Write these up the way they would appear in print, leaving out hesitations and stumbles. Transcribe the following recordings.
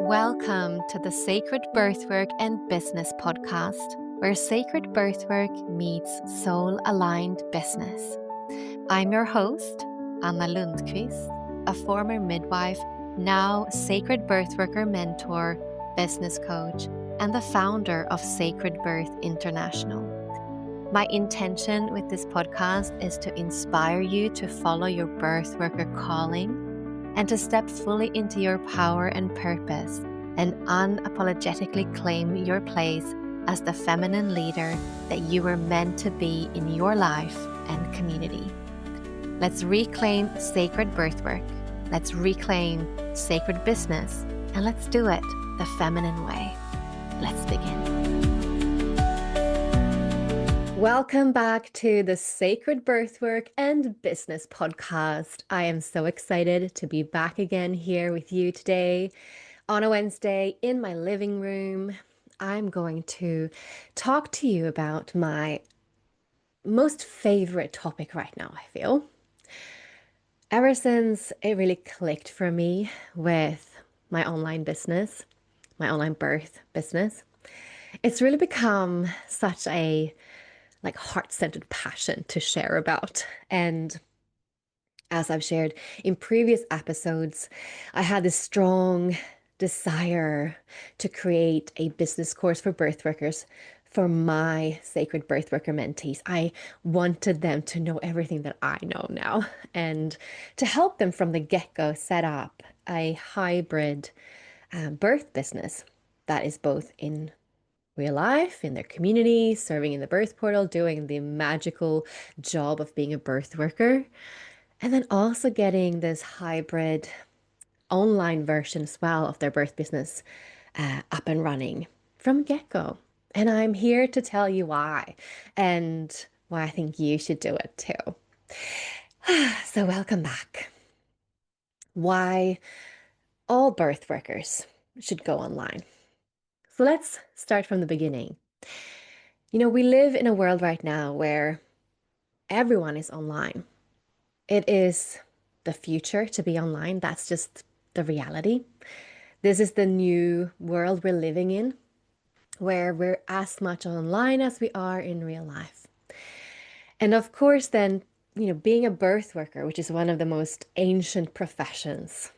Welcome to the Sacred Birthwork and Business podcast, where sacred birthwork meets soul-aligned business. I'm your host, Anna Lundqvist, a former midwife, now sacred birthworker mentor, business coach, and the founder of Sacred Birth International. My intention with this podcast is to inspire you to follow your birthworker calling and to step fully into your power and purpose and unapologetically claim your place as the feminine leader that you were meant to be in your life and community. Let's reclaim sacred birthwork, let's reclaim sacred business, and let's do it the feminine way. Let's begin. Welcome back to the Sacred Birthwork and Business podcast. I am so excited to be back again here with you today on a Wednesday in my living room. I'm going to talk to you about my most favorite topic right now, I feel. Ever since it really clicked for me with my online business, my online birth business, it's really become such a heart-centered passion to share about. And as I've shared in previous episodes, I had this strong desire to create a business course for birth workers for my sacred birth worker mentees. I wanted them to know everything that I know now and to help them from the get-go set up a hybrid birth business that is both in real life, in their community, serving in the birth portal, doing the magical job of being a birth worker, and then also getting this hybrid online version as well of their birth business up and running from get-go. And I'm here to tell you why, and why I think you should do it too. So welcome back. Why all birth workers should go online. So let's start from the beginning. You know, we live in a world right now where everyone is online. It is the future to be online. That's just the reality. This is the new world we're living in, where we're as much online as we are in real life. And of course, then, being a birth worker, which is one of the most ancient professions,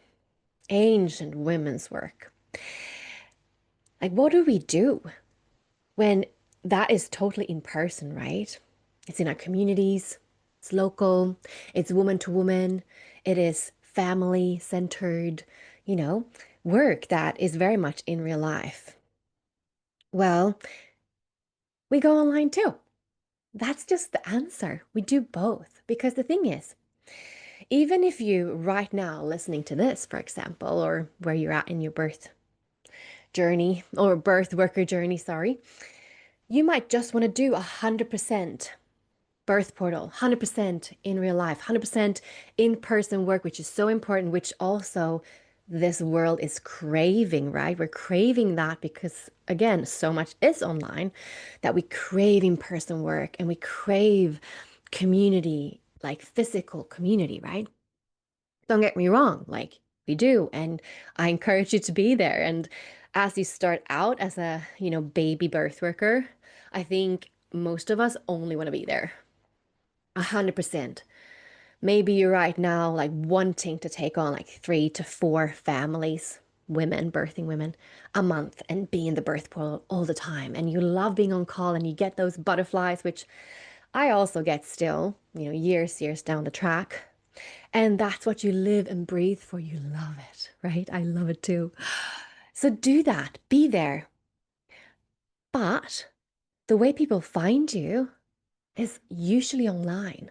ancient women's work. Like, what do we do when that is totally in person, right? It's in our communities, it's local, it's woman to woman, it is family centered, work that is very much in real life. Well, we go online too. That's just the answer. We do both. Because the thing is, even if you right now listening to this, for example, or where you're at in your birth journey or birth worker journey, you might just want to do 100% birth portal, 100% in real life, 100% in-person work, which is so important, which also this world is craving, right? We're craving that because, again, so much is online that we crave in-person work and we crave community, like physical community, right? Don't get me wrong, we do. And I encourage you to be there. And as you start out as a, baby birth worker, I think most of us only want to be there 100%. Maybe you're right now wanting to take on 3 to 4 families, women, birthing women, a month and be in the birth pool all the time. And you love being on call and you get those butterflies, which I also get still, years down the track. And that's what you live and breathe for. You love it, right? I love it too. So do that, be there. But the way people find you is usually online.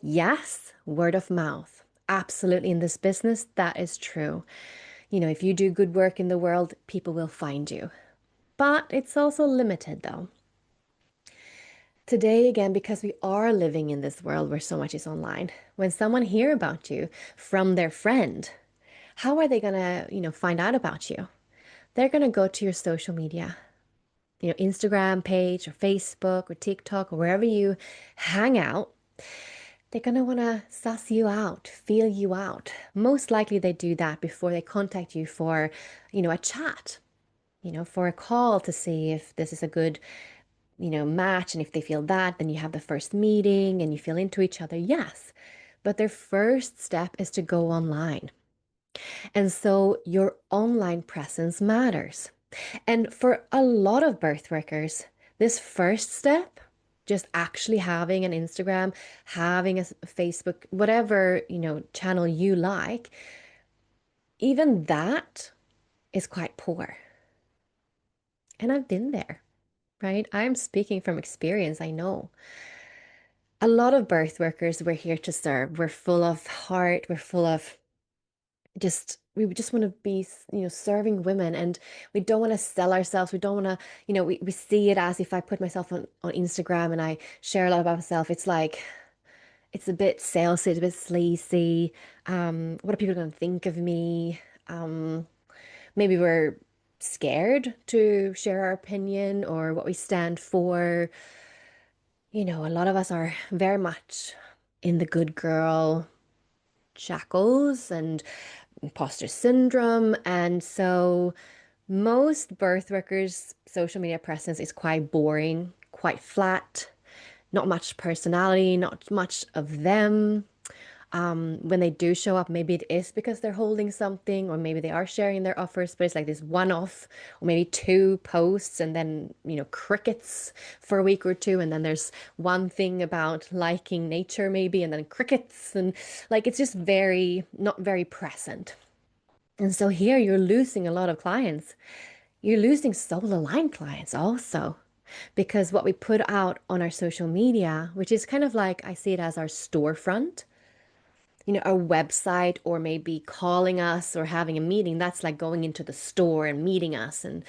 Yes, word of mouth. Absolutely. In this business, that is true. If you do good work in the world, people will find you. But it's also limited though. Today, again, because we are living in this world where so much is online, when someone hear about you from their friend, how are they going to, find out about you? They're going to go to your social media, Instagram page or Facebook or TikTok or wherever you hang out. They're going to want to suss you out, feel you out. Most likely they do that before they contact you for, a chat, for a call to see if this is a good, match. And if they feel that, then you have the first meeting and you feel into each other. Yes. But their first step is to go online. And so your online presence matters. And for a lot of birth workers, this first step, just actually having an Instagram, having a Facebook, whatever, channel you like, even that is quite poor. And I've been there, right? I'm speaking from experience, I know. A lot of birth workers, we're here to serve. We're full of heart, we're full of we just want to be, serving women, and we don't want to sell ourselves. We don't want to, we see it as if I put myself on Instagram and I share a lot about myself. It's like, it's a bit salesy, it's a bit sleazy. What are people going to think of me? Maybe we're scared to share our opinion or what we stand for. A lot of us are very much in the good girl shackles and imposter syndrome. And so most birth workers' social media presence is quite boring, quite flat, not much personality, not much of them. When they do show up, maybe it is because they're holding something, or maybe they are sharing their offers, but it's like this one off, or maybe two posts, and then, crickets for a week or two. And then there's one thing about liking nature, maybe, and then crickets. And like, it's just not very present. And so here you're losing a lot of clients. You're losing soul aligned clients also. Because what we put out on our social media, which is kind of like, I see it as our storefront, our website, or maybe calling us or having a meeting, that's like going into the store and meeting us and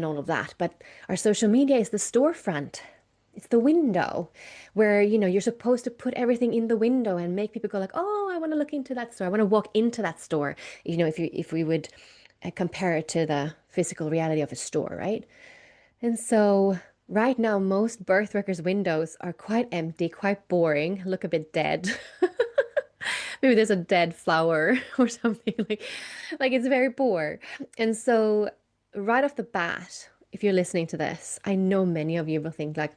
all of that. But our social media is the storefront. It's the window where, you're supposed to put everything in the window and make people go like, oh, I want to look into that store. I want to walk into that store. If we would compare it to the physical reality of a store, right? And so right now, most birth workers' windows are quite empty, quite boring, look a bit dead. Maybe there's a dead flower or something like it's very poor. And so right off the bat, if you're listening to this, I know many of you will think like,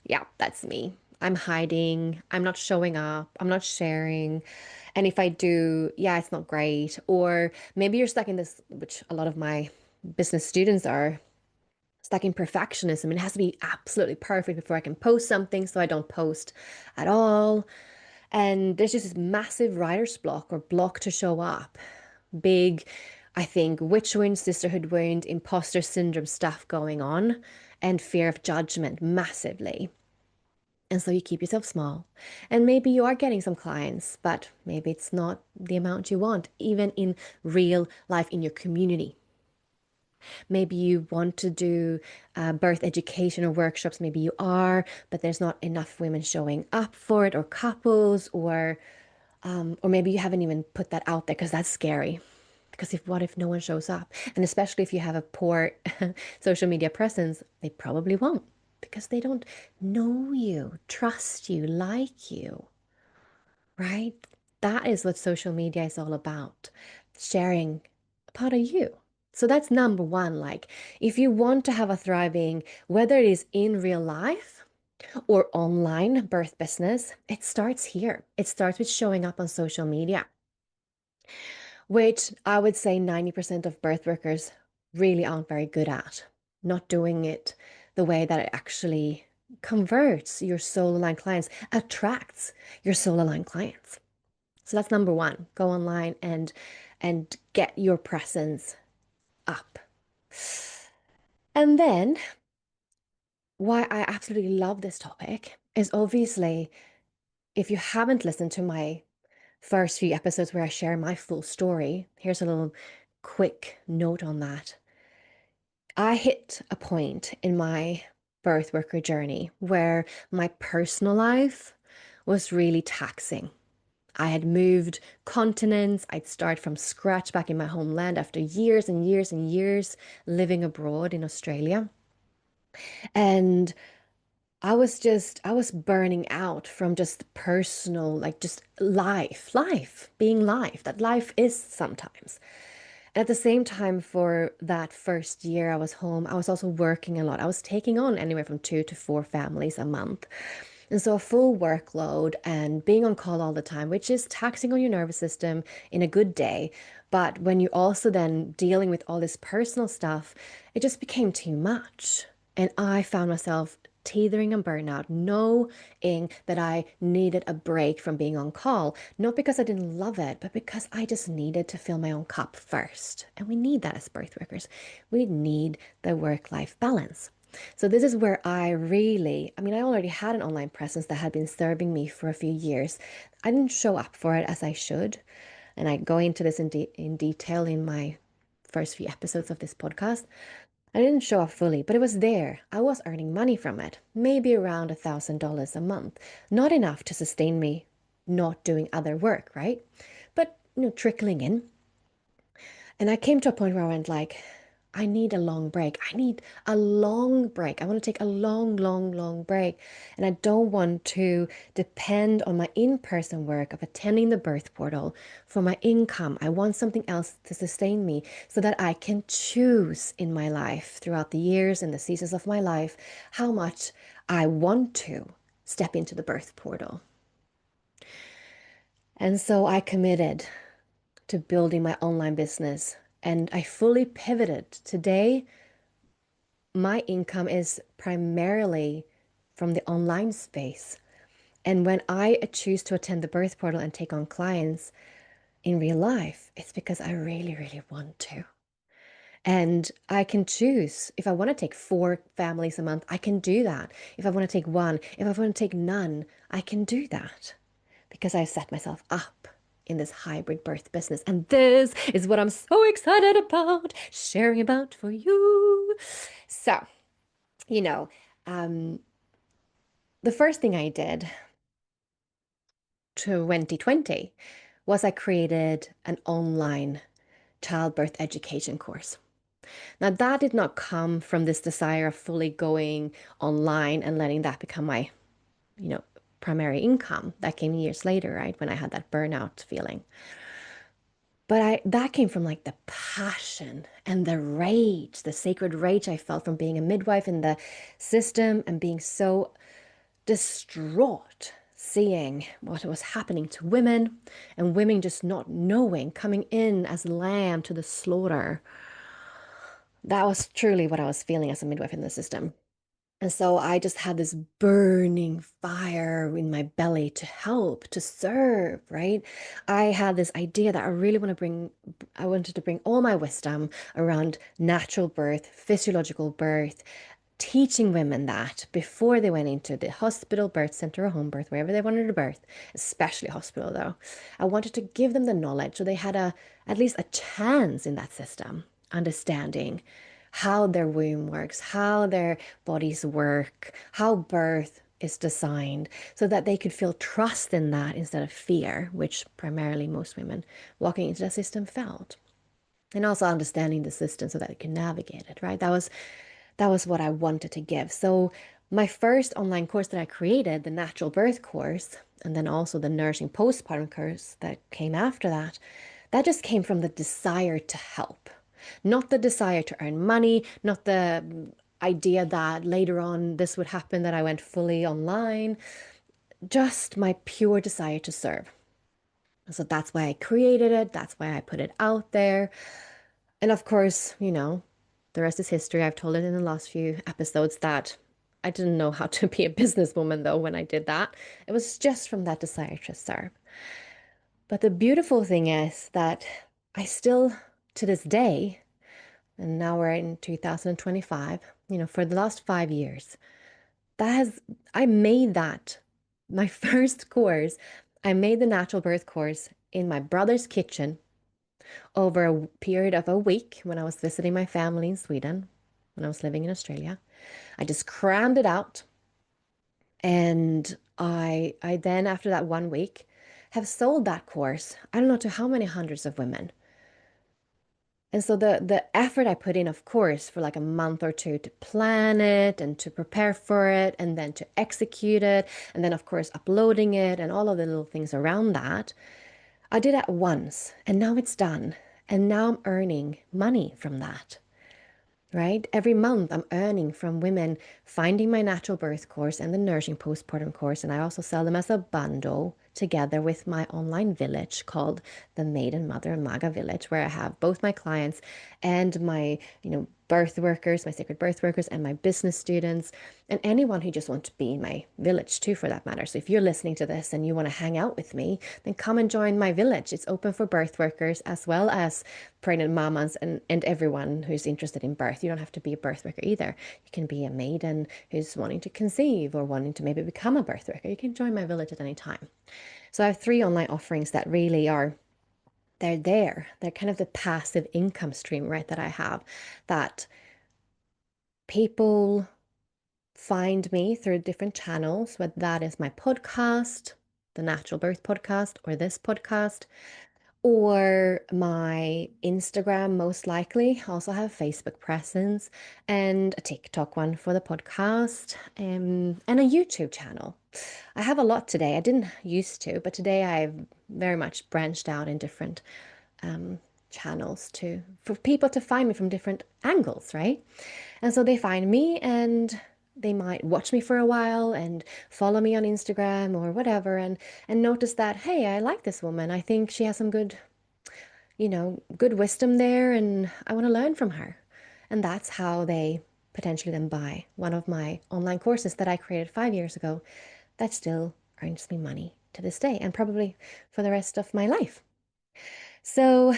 yeah, that's me. I'm hiding. I'm not showing up. I'm not sharing. And if I do, yeah, it's not great. Or maybe you're stuck in this, which a lot of my business students are stuck in perfectionism. It has to be absolutely perfect before I can post something, so I don't post at all. And there's just this massive writer's block or block to show up. Big, I think, witch wound, sisterhood wound, imposter syndrome stuff going on, and fear of judgment massively. And so you keep yourself small. And maybe you are getting some clients, but maybe it's not the amount you want, even in real life in your community. Maybe you want to do birth education or workshops. Maybe you are, but there's not enough women showing up for it, or couples, or maybe you haven't even put that out there because that's scary. Because what if no one shows up? And especially if you have a poor social media presence, they probably won't because they don't know you, trust you, like you, right? That is what social media is all about, sharing a part of you. So that's number one. Like, if you want to have a thriving, whether it is in real life or online birth business, it starts here. It starts with showing up on social media, which I would say 90% of birth workers really aren't very good at. Not doing it the way that it actually converts your soul aligned clients, attracts your soul aligned clients. So that's number one. Go online and get your presence up. And then why I absolutely love this topic is obviously, if you haven't listened to my first few episodes where I share my full story, here's a little quick note on that. I hit a point in my birth worker journey where my personal life was really taxing. I had moved continents. I'd start from scratch back in my homeland after years and years and years living abroad in Australia. And I was burning out from just personal, like just life, being life, that life is sometimes. And at the same time, for that first year I was home, I was also working a lot. I was taking on anywhere from 2 to 4 families a month. And so a full workload and being on call all the time, which is taxing on your nervous system in a good day. But when you're also then dealing with all this personal stuff, it just became too much. And I found myself teetering on burnout, knowing that I needed a break from being on call, not because I didn't love it, but because I just needed to fill my own cup first. And we need that as birth workers. We need the work-life balance. So this is where I already had an online presence that had been serving me for a few years. I didn't show up for it as I should. And I go into this in detail in my first few episodes of this podcast. I didn't show up fully, but it was there. I was earning money from it, maybe around $1,000 a month. Not enough to sustain me not doing other work, right? But, trickling in. And I came to a point where I went like, I need a long break. I need a long break. I want to take a long, long, long break. And I don't want to depend on my in-person work of attending the birth portal for my income. I want something else to sustain me so that I can choose in my life throughout the years and the seasons of my life how much I want to step into the birth portal. And so I committed to building my online business. And I fully pivoted. Today, my income is primarily from the online space. And when I choose to attend the birth portal and take on clients in real life, it's because I really, really want to. And I can choose if I want to take 4 families a month, I can do that. If I want to take one, if I want to take none, I can do that because I set myself up in this hybrid birth business. And this is what I'm so excited about sharing about for you. So, you know, um, the first thing I did 2020 was I created an online childbirth education course. Now, that did not come from this desire of fully going online and letting that become my, you know, primary income. That came years later, right? When I had that burnout feeling. But that came from like the passion and the rage, the sacred rage I felt from being a midwife in the system and being so distraught seeing what was happening to women and women just not knowing, coming in as lamb to the slaughter. That was truly what I was feeling as a midwife in the system. And so I just had this burning fire in my belly to help, to serve, right? I had this idea that I wanted to bring all my wisdom around natural birth, physiological birth, teaching women that before they went into the hospital, birth center, or home birth, wherever they wanted to birth, especially hospital though. I wanted to give them the knowledge so they had at least a chance in that system, understanding how their womb works, how their bodies work, how birth is designed, so that they could feel trust in that instead of fear, which primarily most women walking into the system felt. And also understanding the system so that they can navigate it, right? That was what I wanted to give. So my first online course that I created, the natural birth course, and then also the nursing postpartum course that came after that, that just came from the desire to help, not the desire to earn money, not the idea that later on this would happen, that I went fully online, just my pure desire to serve. So that's why I created it. That's why I put it out there. And of course, the rest is history. I've told it in the last few episodes that I didn't know how to be a businesswoman though when I did that. It was just from that desire to serve. But the beautiful thing is that I still, to this day, and now we're in 2025, for the last 5 years, that has, I made that my first course. I made the natural birth course in my brother's kitchen over a period of a week when I was visiting my family in Sweden, when I was living in Australia. I just crammed it out. And I then, after that one week, have sold that course, I don't know to how many hundreds of women. And so the effort I put in, of course, for like a month or two to plan it and to prepare for it and then to execute it, and then of course uploading it and all of the little things around that, I did at once and now it's done. And now I'm earning money from that, right? Every month I'm earning from women finding my natural birth course and the nourishing postpartum course. And I also sell them as a bundle together with my online village called the Maiden Mother Maga Village, where I have both my clients and my, birth workers, my sacred birth workers, and my business students, and anyone who just wants to be in my village too, for that matter. So if you're listening to this and you want to hang out with me, then come and join my village. It's open for birth workers as well as pregnant mamas and everyone who's interested in birth. You don't have to be a birth worker either. You can be a maiden who's wanting to conceive or wanting to maybe become a birth worker. You can join my village at any time. So I have 3 online offerings that really are, they're there. They're kind of the passive income stream, right, that I have, that people find me through different channels, whether that is my podcast, the Natural Birth podcast, or this podcast, or my Instagram, most likely. I also have a Facebook presence and a TikTok one for the podcast, and a YouTube channel. I have a lot today. I didn't used to, but today I've very much branched out in different um, channels for people to find me from different angles, right? And so they find me and they might watch me for a while and follow me on Instagram or whatever and notice that, hey, I like this woman. I think she has some good wisdom there and I want to learn from her. And that's how they potentially then buy one of my online courses that I created 5 years ago that still earns me money to this day and probably for the rest of my life. So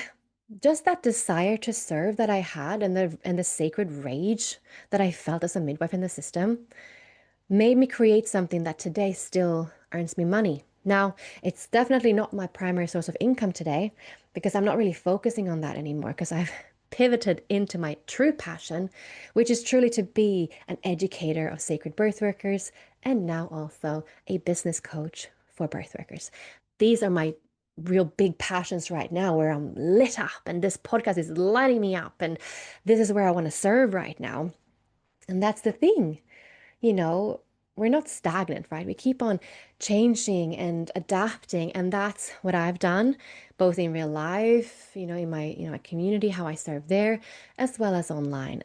just that desire to serve that I had and the sacred rage that I felt as a midwife in the system made me create something that today still earns me money. Now, it's definitely not my primary source of income today because I'm not really focusing on that anymore because I've pivoted into my true passion, which is truly to be an educator of sacred birth workers and now also a business coach for birth workers. These are my real big passions right now where I'm lit up and this podcast is lighting me up and this is where I want to serve right now. And that's the thing you know, we're not stagnant, right? We keep on changing and adapting. And that's what I've done, both in real life, in my community, how I serve there, as well as online.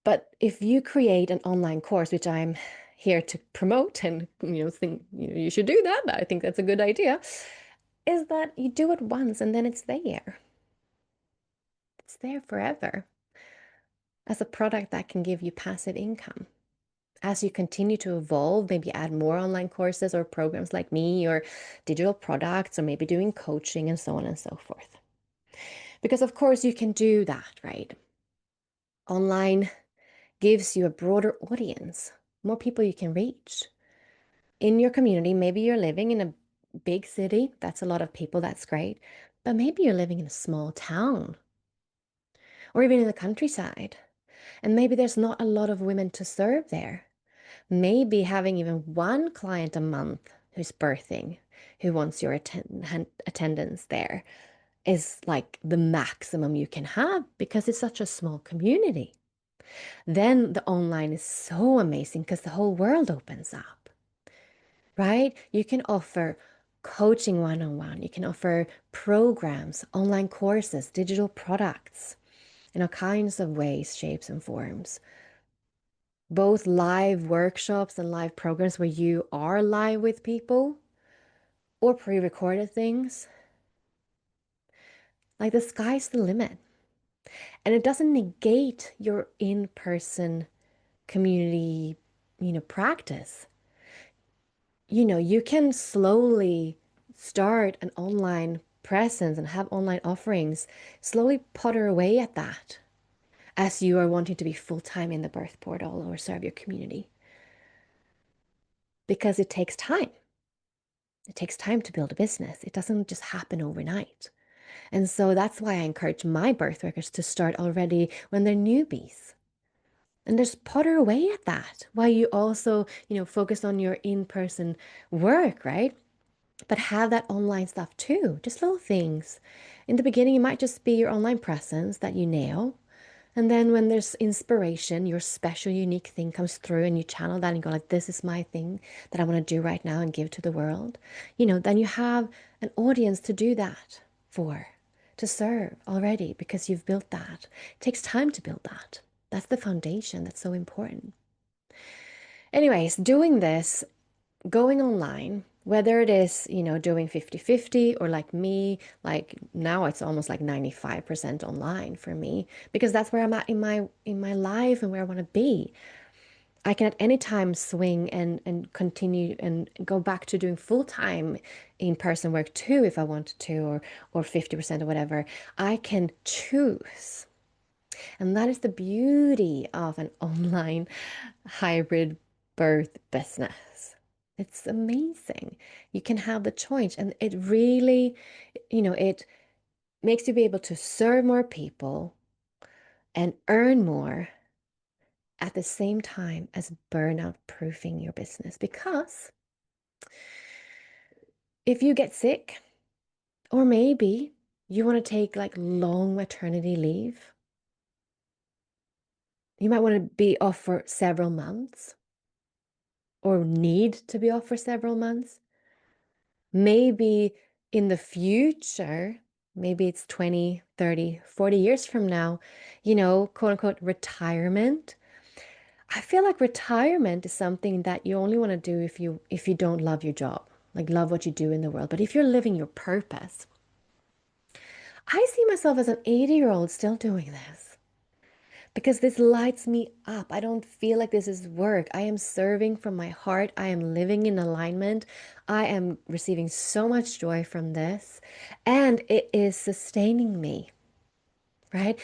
But if you create an online course, which I'm here to promote and, think, you should do that. I think that's a good idea, is that you do it once and then it's there. It's there forever as a product that can give you passive income. As you continue to evolve, maybe add more online courses or programs like me or digital products or maybe doing coaching and so on and so forth. Because of course you can do that, right? Online gives you a broader audience, more people you can reach. In your community, maybe you're living in a big city, that's a lot of people, that's great. But maybe you're living in a small town or even in the countryside. And maybe there's not a lot of women to serve there. Maybe having even one client a month who's birthing, who wants your attendance there, is like the maximum you can have because it's such a small community. Then the online is so amazing because the whole world opens up, right? You can offer coaching one-on-one, you can offer programs, online courses, digital products in all kinds of ways, shapes, and forms. Both live workshops and live programs where you are live with people or pre-recorded things. Like the sky's the limit. And it doesn't negate your in-person community, practice. You can slowly start an online presence and have online offerings, slowly potter away at that as you are wanting to be full-time in the birth portal or serve your community. Because it takes time. It takes time to build a business. It doesn't just happen overnight. And so that's why I encourage my birth workers to start already when they're newbies. And just potter away at that while you also, focus on your in-person work, right? but have that online stuff too, just little things. In the beginning, it might just be your online presence that you nail. And then when there's inspiration, your special, unique thing comes through and you channel that and go like, this is my thing that I want to do right now and give to the world. Then you have an audience to do that for, to serve already because you've built that. It takes time to build that. That's the foundation that's so important. Anyways, doing this, going online, whether it is, doing 50-50 or like me, like now it's almost like 95% online for me because that's where I'm at in my life and where I want to be. I can at any time swing and continue and go back to doing full-time in-person work too if I wanted to or 50% or whatever. I can choose. And that is the beauty of an online hybrid birth business. It's amazing. You can have the choice, and it really, it makes you be able to serve more people and earn more at the same time as burnout proofing your business. Because if you get sick, or maybe you want to take like long maternity leave, you might want to be off for several months or need to be off for several months. Maybe in the future, maybe it's 20, 30, 40 years from now, quote unquote, retirement. I feel like retirement is something that you only want to do if you don't love your job, like love what you do in the world. But if you're living your purpose, I see myself as an 80-year-old still doing this because this lights me up. I don't feel like this is work. I am serving from my heart. I am living in alignment. I am receiving so much joy from this, and it is sustaining me, right?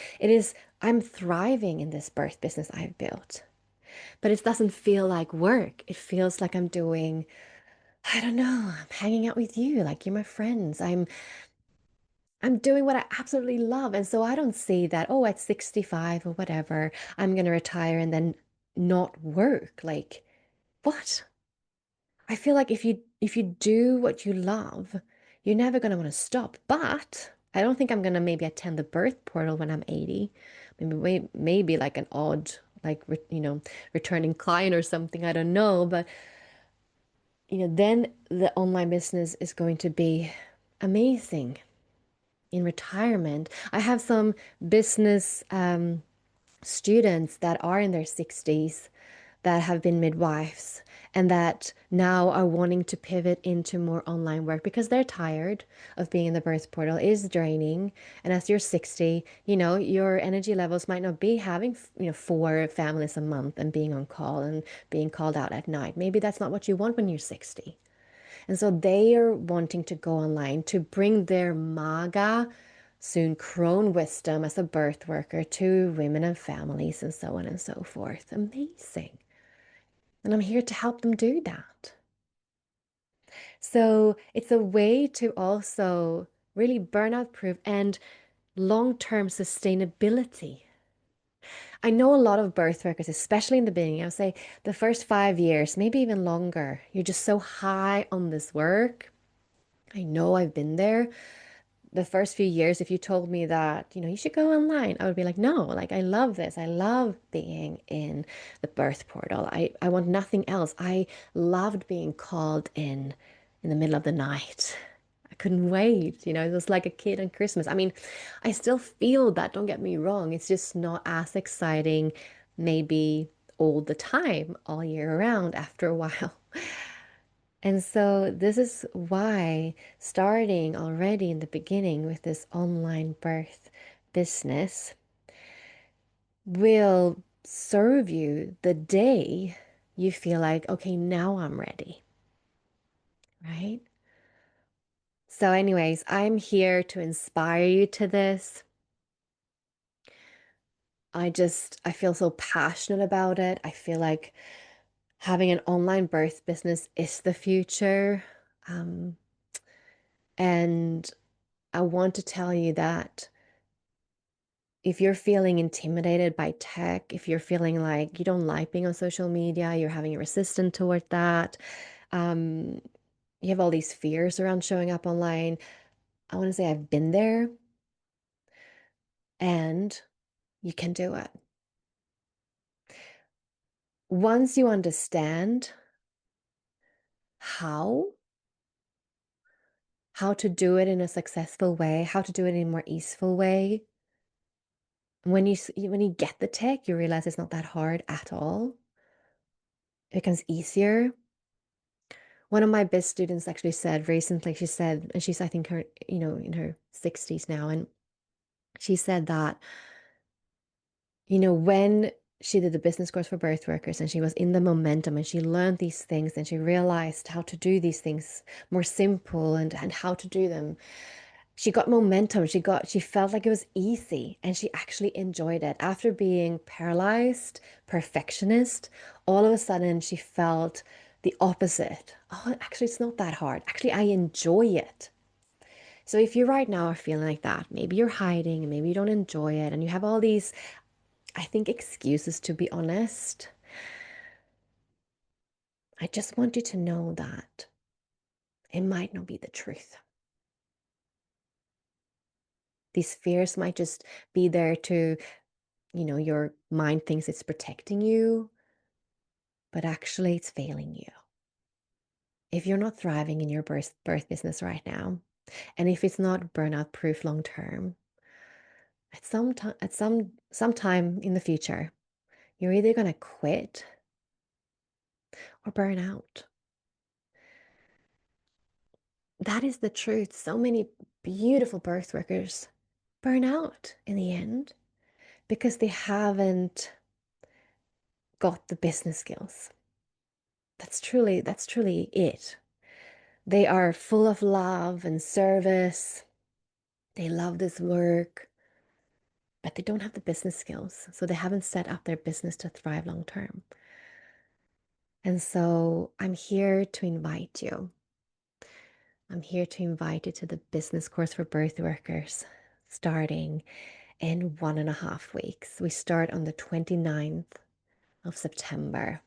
I'm thriving in this birth business I've built, but it doesn't feel like work. It feels like I'm doing, I don't know, I'm hanging out with you, like you're my friends. I'm doing what I absolutely love. And so I don't see that, oh, at 65 or whatever, I'm going to retire and then not work. Like, what? I feel like if you do what you love, you're never going to want to stop. But I don't think I'm going to maybe attend the birth portal when I'm 80. Maybe like an odd, like, returning client or something. I don't know. But, then the online business is going to be amazing in retirement. I have some business students that are in their 60s that have been midwives and that now are wanting to pivot into more online work because they're tired of being in the birth portal. It is draining. And as you're 60, your energy levels might not be having, 4 families a month and being on call and being called out at night. Maybe that's not what you want when you're 60. And so they are wanting to go online to bring their MAGA, soon crone wisdom as a birth worker to women and families and so on and so forth. Amazing. And I'm here to help them do that. So it's a way to also really burnout proof and long-term sustainability. I know a lot of birth workers, especially in the beginning, I would say the first 5 years, maybe even longer, you're just so high on this work. I know I've been there. The first few years, if you told me that, you should go online, I would be like, no, like, I love this. I love being in the birth portal. I want nothing else. I loved being called in the middle of the night. I couldn't wait. It was like a kid on Christmas. I mean, I still feel that, don't get me wrong. It's just not as exciting, maybe all the time, all year round after a while. And so this is why starting already in the beginning with this online birth business will serve you the day you feel like, okay, now I'm ready, right? So anyways, I'm here to inspire you to this. I feel so passionate about it. I feel like having an online birth business is the future. Um, and I want to tell you that if you're feeling intimidated by tech, if you're feeling like you don't like being on social media, you're having a resistance toward that, um, You have all these fears around showing up online. I want to say I've been there, and you can do it. Once you understand how to do it in a successful way, how to do it in a more easeful way, when you get the tech, you realize it's not that hard at all. It becomes easier. One of my best students actually said recently, she said, and she's, I think, her, in her 60s now, and she said that, when she did the business course for birth workers and she was in the momentum and she learned these things and she realized how to do these things more simple and how to do them. She got momentum. She felt like it was easy and she actually enjoyed it. After being paralyzed, perfectionist, all of a sudden she felt the opposite. Oh, actually, it's not that hard. Actually, I enjoy it. So if you right now are feeling like that, maybe you're hiding and maybe you don't enjoy it and you have all these, I think, excuses, to be honest, I just want you to know that it might not be the truth. These fears might just be there to, your mind thinks it's protecting you, but actually it's failing you. If you're not thriving in your birth business right now, and if it's not burnout proof long term, sometime in the future, you're either going to quit or burn out. That is the truth. So many beautiful birth workers burn out in the end because they haven't got the business skills. That's truly it. They are full of love and service. They love this work, but they don't have the business skills. So they haven't set up their business to thrive long term. And so I'm here to invite you. I'm here to invite you to the business course for birth workers starting in 1.5 weeks. We start on the 29th of September.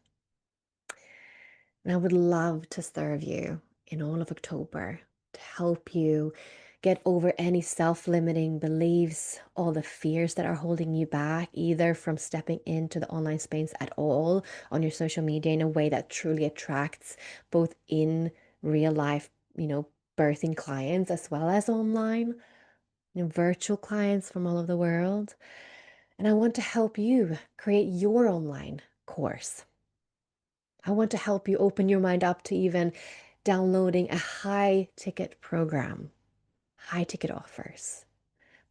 And I would love to serve you in all of October to help you get over any self-limiting beliefs, all the fears that are holding you back, either from stepping into the online space at all on your social media in a way that truly attracts both in real life, birthing clients as well as online, virtual clients from all over the world. And I want to help you create your online course. I want to help you open your mind up to even downloading a high ticket program, high ticket offers,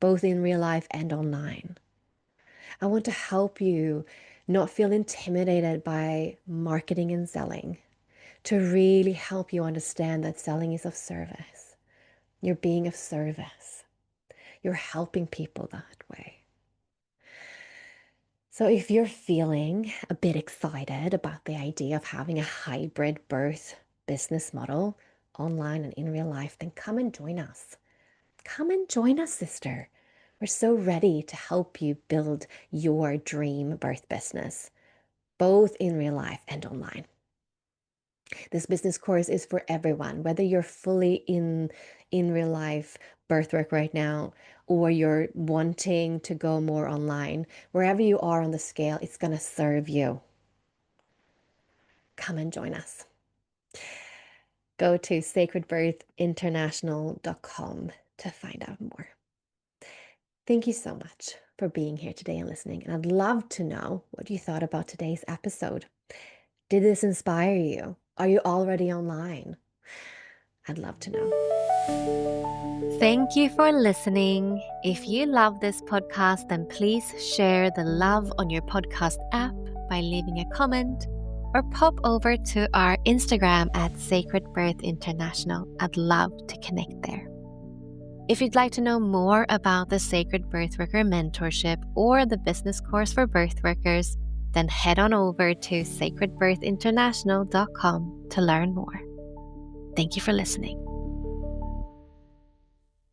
both in real life and online. I want to help you not feel intimidated by marketing and selling, to really help you understand that selling is of service. You're being of service. You're helping people that way. So if you're feeling a bit excited about the idea of having a hybrid birth business model online and in real life, then come and join us. Come and join us, sister. We're so ready to help you build your dream birth business, both in real life and online. This business course is for everyone, whether you're fully in real life birth work right now, or you're wanting to go more online. Wherever you are on the scale, it's going to serve you. Come and join us. Go to sacredbirthinternational.com to find out more. Thank you so much for being here today and listening. And I'd love to know what you thought about today's episode. Did this inspire you? Are you already online? I'd love to know. Thank you for listening. If you love this podcast, then please share the love on your podcast app by leaving a comment or pop over to our Instagram at Sacred Birth International. I'd love to connect there. If you'd like to know more about the Sacred Birth Worker Mentorship or the business course for birth workers, then head on over to sacredbirthinternational.com to learn more. Thank you for listening.